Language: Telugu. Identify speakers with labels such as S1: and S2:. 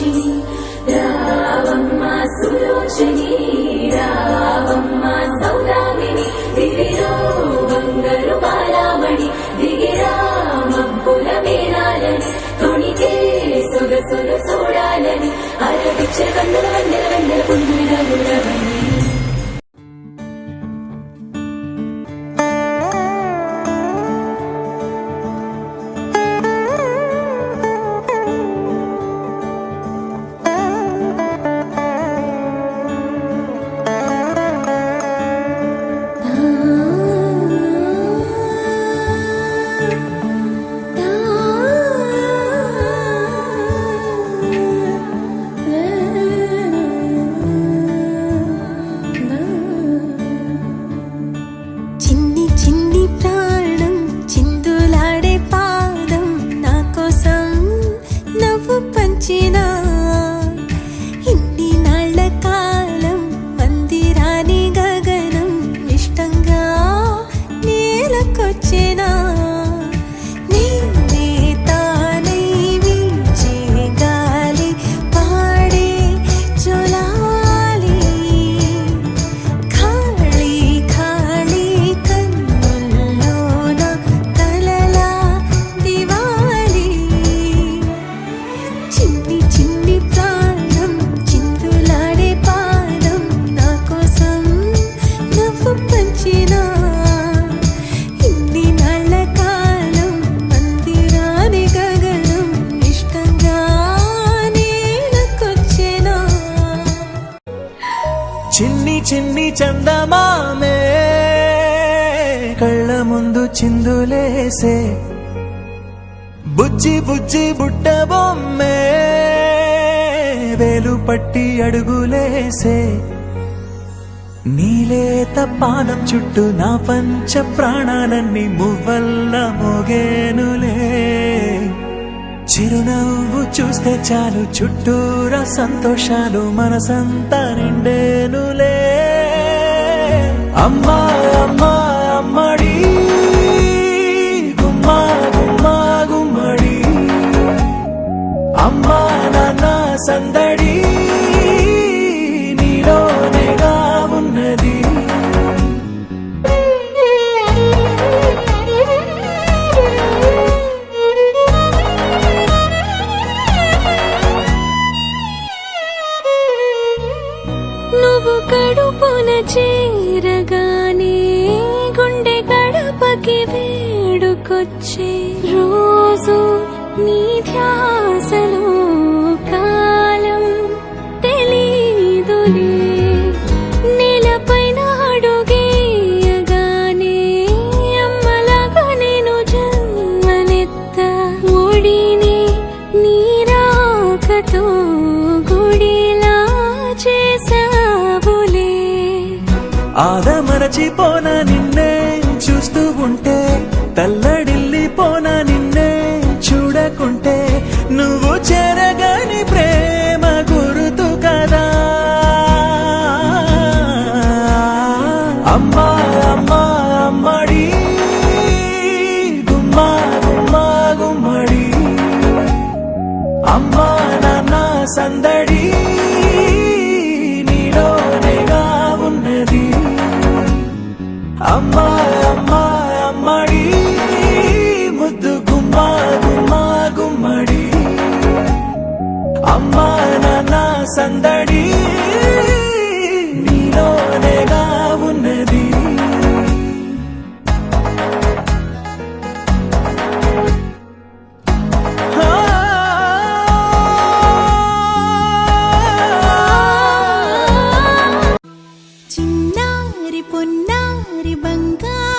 S1: సులోచిని రావమ్మ సులోచిని రావమ్మ సౌదామిని దివిలో బంగారు బాలామణి దిగిరా మబ్బుల మేనాలని తొణికే సొగసులు చూడాలని అరవిచ్చే కన్నుల వందల వందల పొందుల గురవని
S2: చిన్ని చిన్ని చందమామే కళ్ళ ముందు చిందులేసే బుజ్జి బుజ్జి బుట్ట బొమ్మే వేలు పట్టి అడుగులేసే నీలేత పానం చుట్టూ నా పంచ ప్రాణాలన్నీ మువ్వల్ల మోగేనులే చిరునవ్వు చూస్తే చాలు చుట్టూరా సంతోషాలు మనసంతా నిండేనులే అమ్మా అమ్మా అమ్మడి గుమ్మా గుమ్మా గుమ్మడి అమ్మా నాన్న సందడి నీలోనేగా ఉన్నది
S1: నువ్వు కడుపున చేరగానే గుండె గడపకి వేడుకొచ్చే రోజు నీ ధ్యాసలో కాలం తెలీదులే నేలపైన అడుగేయగానే అమ్మలాగా నేను జన్మనెత్త ఒడిని నీ రాకతో గుడిలా చేసావులే
S2: ఆదమరచిపోన నిన్నే చూస్తూ ఉంటే తల్లడిల్లిపోన నిన్నే చూడకుంటే నువ్వు చెరగని ప్రేమ గుర్తు కదా అమ్మా అమ్మా అమ్మడి గుమ్మా గుమ్మా గుమ్మడి అమ్మా నాన్న సందడి నీలోనేగా ఉన్నది అమ్మా అమ్మా అమ్మడి ముద్దు గుమ్మా గుమ్మా గుమ్మడి అమ్మా నాన్న సందడి నీలోనేగా ఉన్నది
S1: చిన్నారి పొన్నారి బంగారు